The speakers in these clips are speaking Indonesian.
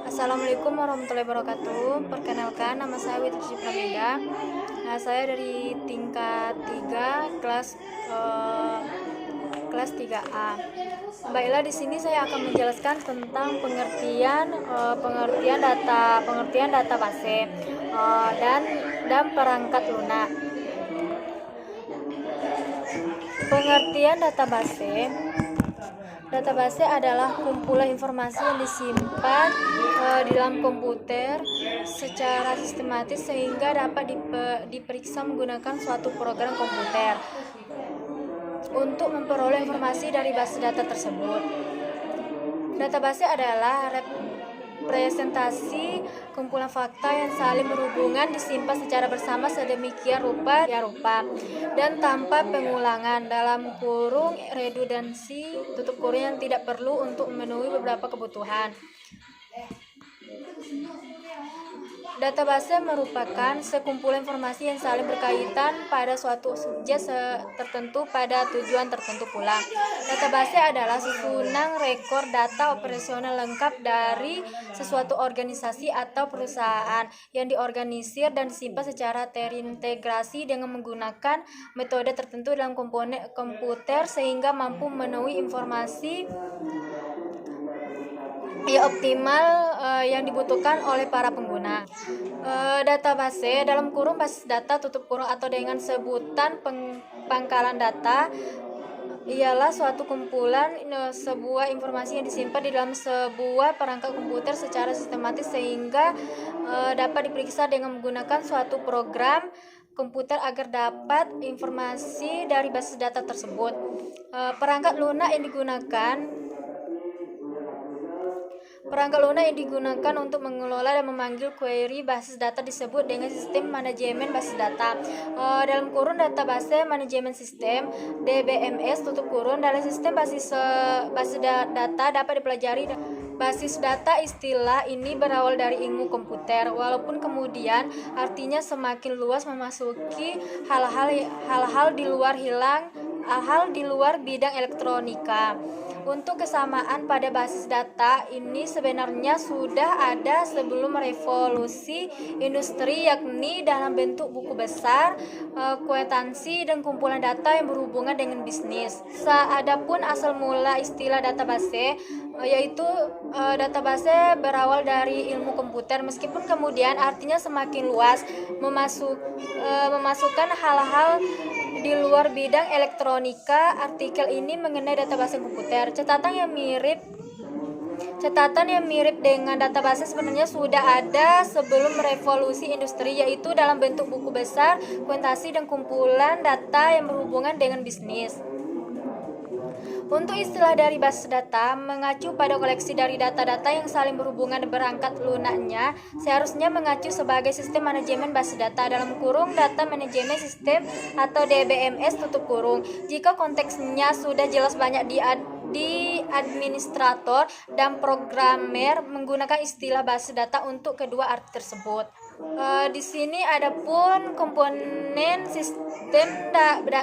Assalamualaikum warahmatullahi wabarakatuh. Perkenalkan, nama saya Witri Pramida. Saya dari tingkat 3 kelas 3A. Baiklah, di sini saya akan menjelaskan tentang pengertian database dan perangkat lunak. Pengertian database adalah kumpulan informasi yang disimpan di dalam komputer secara sistematis sehingga dapat diperiksa menggunakan suatu program komputer untuk memperoleh informasi dari base data tersebut. Database adalah representasi kumpulan fakta yang saling berhubungan disimpan secara bersama sedemikian rupa dan tanpa pengulangan (redundansi) yang tidak perlu untuk memenuhi beberapa kebutuhan. Database merupakan sekumpulan informasi yang saling berkaitan pada suatu subjek tertentu pada tujuan tertentu pula. Database adalah susunan rekor data operasional lengkap dari sesuatu organisasi atau perusahaan yang diorganisir dan disimpan secara terintegrasi dengan menggunakan metode tertentu dalam komponen komputer sehingga mampu memenuhi informasi yang optimal yang dibutuhkan oleh para pengguna. Database dalam kurung basis data tutup kurung atau dengan sebutan pangkalan data ialah suatu kumpulan sebuah informasi yang disimpan di dalam sebuah perangkat komputer secara sistematis sehingga dapat diperiksa dengan menggunakan suatu program komputer agar dapat informasi dari basis data tersebut. Perangkat lunak yang digunakan untuk mengelola dan memanggil query basis data disebut dengan sistem manajemen basis data. Dalam kurung database manajemen sistem (DBMS) tutup kurung dalam sistem basis data dapat dipelajari. Basis data istilah ini berawal dari ilmu komputer, walaupun kemudian artinya semakin luas memasuki hal-hal di luar bidang elektronika. Untuk kesamaan pada basis data ini sebenarnya sudah ada sebelum revolusi industri, yakni dalam bentuk buku besar, kwitansi, dan kumpulan data yang berhubungan dengan bisnis. Adapun asal mula istilah database yaitu database berawal dari ilmu komputer, meskipun kemudian artinya semakin luas memasukkan hal-hal di luar bidang elektronika. Artikel ini mengenai database komputer. Catatan yang mirip dengan database sebenarnya sudah ada sebelum revolusi industri, yaitu dalam bentuk buku besar, kwitansi, dan kumpulan data yang berhubungan dengan bisnis. Untuk istilah dari basis data mengacu pada koleksi dari data-data yang saling berhubungan dan berangkat lunaknya, seharusnya mengacu sebagai sistem manajemen basis data dalam kurung data manajemen sistem atau DBMS tutup kurung. Jika konteksnya sudah jelas, banyak di administrator dan programmer menggunakan istilah basis data untuk kedua arti tersebut. Di sini ada pun komponen sistem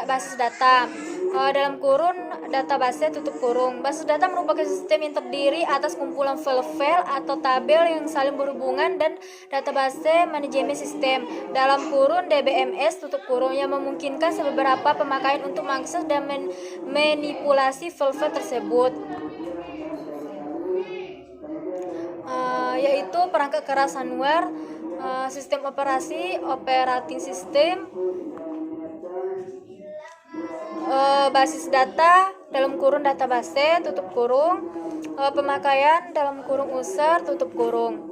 basis data. Dalam kurung database tutup kurung, basis data merupakan sistem yang terdiri atas kumpulan file-file atau tabel yang saling berhubungan dan database manajemen sistem dalam kurung DBMS tutup kurung yang memungkinkan beberapa pemakaian untuk mengakses dan manipulasi file-file tersebut, yaitu perangkat keras hardware, sistem operasi, operating system, basis data dalam kurung database tutup kurung, pemakaian dalam kurung user tutup kurung.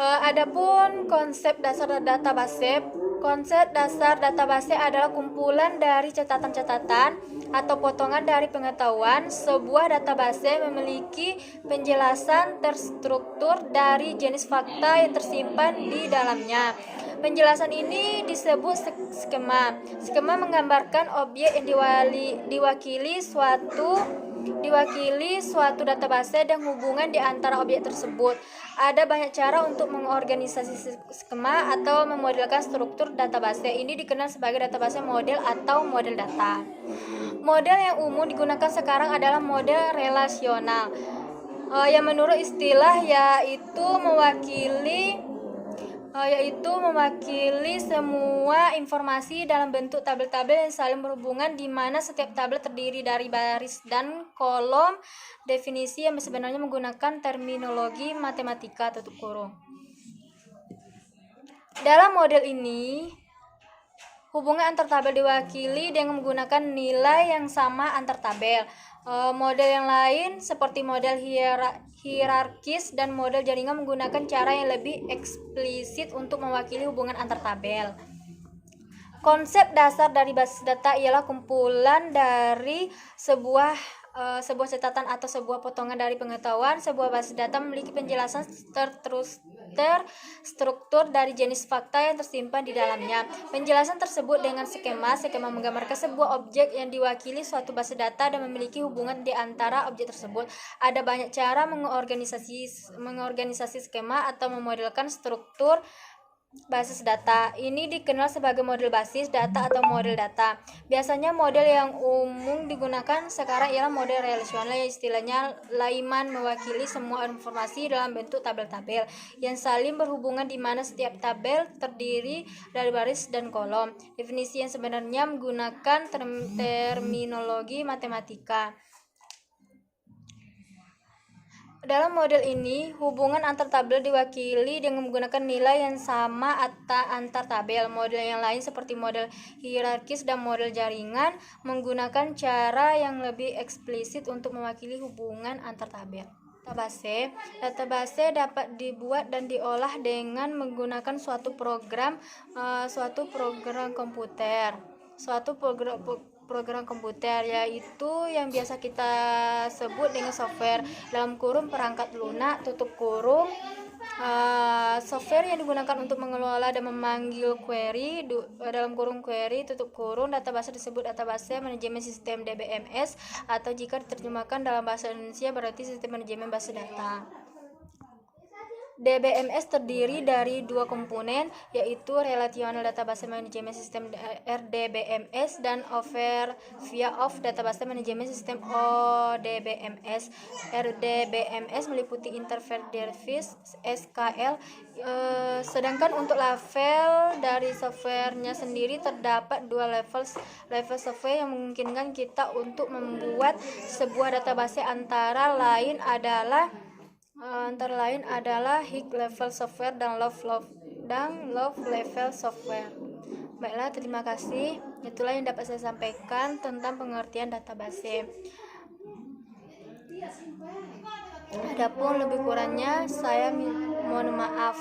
Adapun konsep dasar database. Konsep dasar database adalah kumpulan dari catatan-catatan atau potongan dari pengetahuan. Sebuah database memiliki penjelasan terstruktur dari jenis fakta yang tersimpan di dalamnya. Penjelasan ini disebut skema. Skema menggambarkan objek yang diwakili suatu database dan hubungan di antara objek tersebut. Ada banyak cara untuk mengorganisasi skema atau memodelkan struktur database. Ini dikenal sebagai database model atau model data. Model yang umum digunakan sekarang adalah model relasional, yang menurut istilah yaitu mewakili semua informasi dalam bentuk tabel-tabel yang saling berhubungan, di mana setiap tabel terdiri dari baris dan kolom. Definisi yang sebenarnya menggunakan terminologi matematika tutup kurung. Dalam model ini, hubungan antar tabel diwakili dengan menggunakan nilai yang sama antar tabel. Model yang lain seperti model hierarkis dan model jaringan menggunakan cara yang lebih eksplisit untuk mewakili hubungan antar tabel. Konsep dasar dari basis data ialah kumpulan dari sebuah catatan atau sebuah potongan dari pengetahuan. Sebuah basis data memiliki penjelasan terstruktur dari jenis fakta yang tersimpan di dalamnya. Penjelasan tersebut dengan skema. Skema menggambarkan sebuah objek yang diwakili suatu basis data dan memiliki hubungan di antara objek tersebut. Ada banyak cara mengorganisasi skema atau memodelkan struktur basis data. Ini dikenal sebagai model basis data atau model data. Biasanya model yang umum digunakan sekarang ialah model relasional, yang istilahnya layman mewakili semua informasi dalam bentuk tabel-tabel yang saling berhubungan, di mana setiap tabel terdiri dari baris dan kolom. Definisi yang sebenarnya menggunakan terminologi matematika. Dalam model ini, hubungan antar tabel diwakili dengan menggunakan nilai yang sama antar tabel. Model yang lain seperti model hierarkis dan model jaringan menggunakan cara yang lebih eksplisit untuk mewakili hubungan antar tabel. Database dapat dibuat dan diolah dengan menggunakan suatu program komputer, yaitu yang biasa kita sebut dengan software, dalam kurung perangkat lunak, tutup kurung. Software yang digunakan untuk mengelola dan memanggil query, dalam kurung query, tutup kurung. Database disebut database manajemen sistem DBMS, atau jika diterjemahkan dalam bahasa Indonesia berarti sistem manajemen base data. DBMS terdiri dari dua komponen, yaitu Relational Database Management System RDBMS dan Overview of Database Management System ODBMS. RDBMS meliputi Interface Device SKL, sedangkan untuk level dari softwarenya sendiri terdapat dua level software yang memungkinkan kita untuk membuat sebuah database, antara lain adalah high level software dan low level software. Baiklah, terima kasih. Itulah yang dapat saya sampaikan tentang pengertian database. Adapun lebih kurangnya saya mohon maaf.